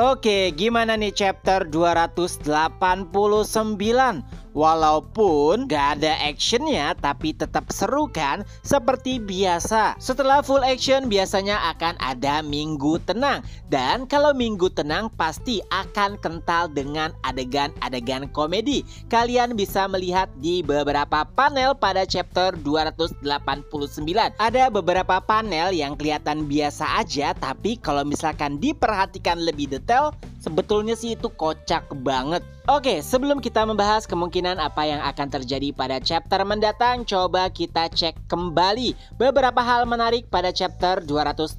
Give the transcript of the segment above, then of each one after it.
Oke, gimana nih chapter 289? Walaupun gak ada actionnya, tapi tetap seru kan? Seperti biasa, setelah full action biasanya akan ada minggu tenang. Dan kalau minggu tenang pasti akan kental dengan adegan-adegan komedi. Kalian bisa melihat di beberapa panel pada chapter 289. Ada beberapa panel yang kelihatan biasa aja, tapi kalau misalkan diperhatikan lebih detail, sebetulnya sih itu kocak banget. Oke, sebelum kita membahas kemungkinan apa yang akan terjadi pada chapter mendatang, coba kita cek kembali beberapa hal menarik pada chapter 289.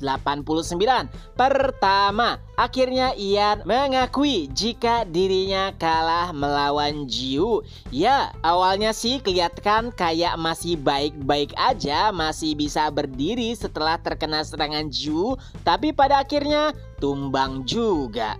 Pertama, akhirnya Ian mengakui jika dirinya kalah melawan Jiwoo. Ya, awalnya sih kelihatan kayak masih baik-baik aja, masih bisa berdiri setelah terkena serangan Jiwoo, tapi pada akhirnya tumbang juga.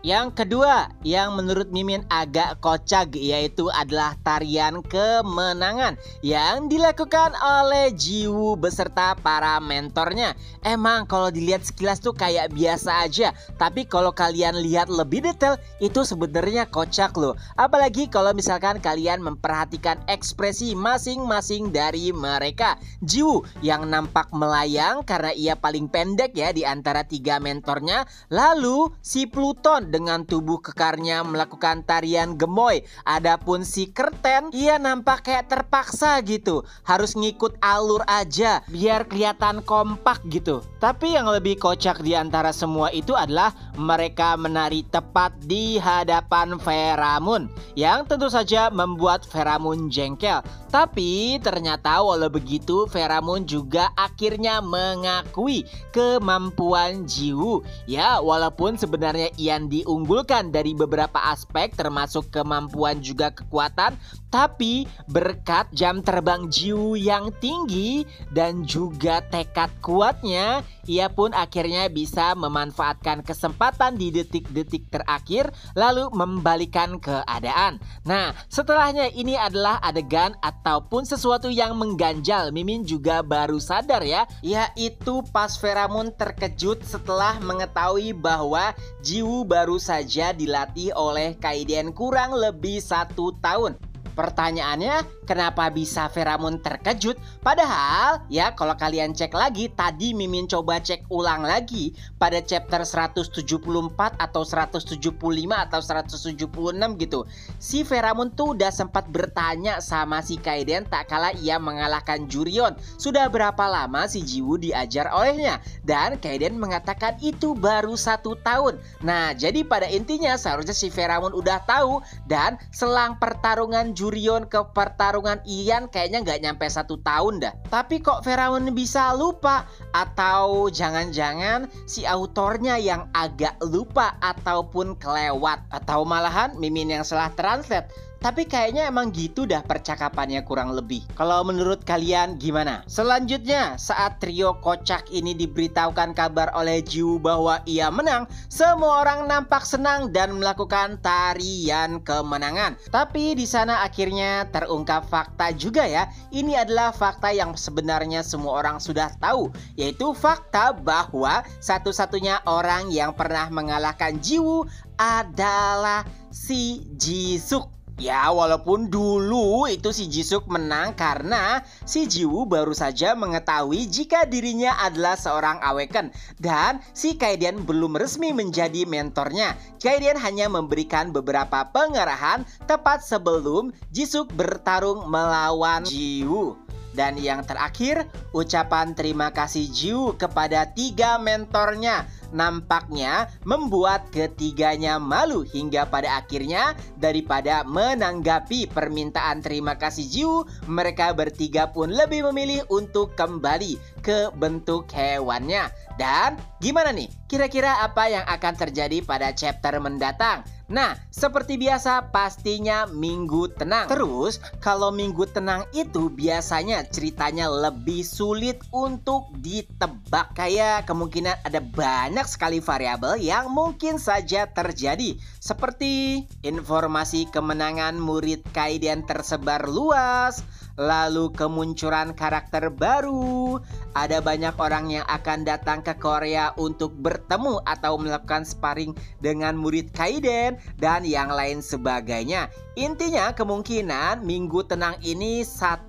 Yang kedua, yang menurut Mimin agak kocak, yaitu adalah tarian kemenangan yang dilakukan oleh Jiwoo beserta para mentornya. Emang kalau dilihat sekilas tuh kayak biasa aja, tapi kalau kalian lihat lebih detail, itu sebenarnya kocak loh. Apalagi kalau misalkan kalian memperhatikan ekspresi masing-masing dari mereka. Jiwoo yang nampak melayang karena ia paling pendek ya di antara tiga mentornya. Lalu si Pluton dengan tubuh kekarnya melakukan tarian gemoy. Adapun si Kerten, ia nampak kayak terpaksa gitu, harus ngikut alur aja biar kelihatan kompak gitu. Tapi yang lebih kocak di antara semua itu adalah mereka menari tepat di hadapan Pheramon, yang tentu saja membuat Pheramon jengkel. Tapi ternyata walau begitu, Pheramon juga akhirnya mengakui kemampuan Jiwoo. Ya, walaupun sebenarnya Ian diunggulkan dari beberapa aspek termasuk kemampuan juga kekuatan, tapi berkat jam terbang Jiwoo yang tinggi dan juga tekad kuatnya, ia pun akhirnya bisa memanfaatkan kesempatan di detik-detik terakhir lalu membalikan keadaan. Nah, setelahnya ini adalah adegan ataupun sesuatu yang mengganjal. Mimin juga baru sadar ya, yaitu pas Pheramon terkejut setelah mengetahui bahwa Jiwoo baru saja dilatih oleh Kaiden kurang lebih 1 tahun. Pertanyaannya, kenapa bisa Pheramon terkejut? Padahal ya kalau kalian cek lagi, tadi Mimin coba cek ulang lagi pada chapter 174 atau 175 atau 176 gitu. Si Pheramon tuh udah sempat bertanya sama si Kaiden tak kala ia mengalahkan Jurion, sudah berapa lama si Jiwoo diajar olehnya? Dan Kaiden mengatakan itu baru 1 tahun. Nah, jadi pada intinya seharusnya si Pheramon udah tahu, dan selang pertarungan Jurion ke pertarungan Ian kayaknya nggak nyampe 1 tahun dah. Tapi kok Pheramon bisa lupa? Atau jangan-jangan si autornya yang agak lupa ataupun kelewat? Atau malahan Mimin yang salah translate? Tapi kayaknya emang gitu dah percakapannya kurang lebih. Kalau menurut kalian gimana? Selanjutnya, saat trio kocak ini diberitahukan kabar oleh Jiwoo bahwa ia menang, semua orang nampak senang dan melakukan tarian kemenangan. Tapi di sana akhirnya terungkap fakta juga ya. Ini adalah fakta yang sebenarnya semua orang sudah tahu, yaitu fakta bahwa satu-satunya orang yang pernah mengalahkan Jiwoo adalah si Jisuk. Ya, walaupun dulu itu si Jisuk menang karena si Jiwoo baru saja mengetahui jika dirinya adalah seorang Awaken, dan si Kaiden belum resmi menjadi mentornya. Kaiden hanya memberikan beberapa pengarahan tepat sebelum Jisuk bertarung melawan Jiwoo. Dan yang terakhir, ucapan terima kasih Jiwoo kepada 3 mentornya nampaknya membuat ketiganya malu, hingga pada akhirnya daripada menanggapi permintaan terima kasih Jiwoo, mereka bertiga pun lebih memilih untuk kembali ke bentuk hewannya. Dan gimana nih? Kira-kira apa yang akan terjadi pada chapter mendatang? Nah, seperti biasa pastinya minggu tenang. Terus, kalau minggu tenang itu biasanya ceritanya lebih sulit untuk ditebak. Kayak kemungkinan ada banyak sekali variabel yang mungkin saja terjadi. Seperti informasi kemenangan murid Kaiden tersebar luas, lalu kemunculan karakter baru. Ada banyak orang yang akan datang ke Korea untuk bertemu atau melakukan sparring dengan murid Kaiden dan yang lain sebagainya. Intinya kemungkinan Minggu Tenang ini 1-3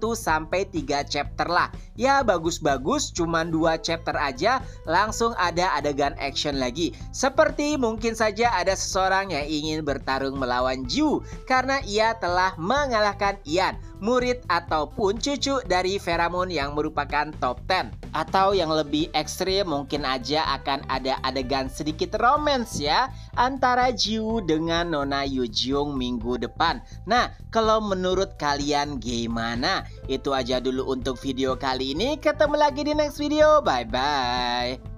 chapter lah. Ya bagus-bagus cuman 2 chapter aja langsung ada adegan action lagi. Seperti mungkin saja ada seseorang yang ingin bertarung melawan Jiwoo karena ia telah mengalahkan Ian, murid ataupun cucu dari Pheromone yang merupakan top 10. Atau yang lebih ekstrim mungkin aja akan ada adegan sedikit romance ya antara Jiwoo dengan Nona Yujeong minggu depan. Nah, kalau menurut kalian gimana? Itu aja dulu untuk video kali ini. Ketemu lagi di next video. Bye bye.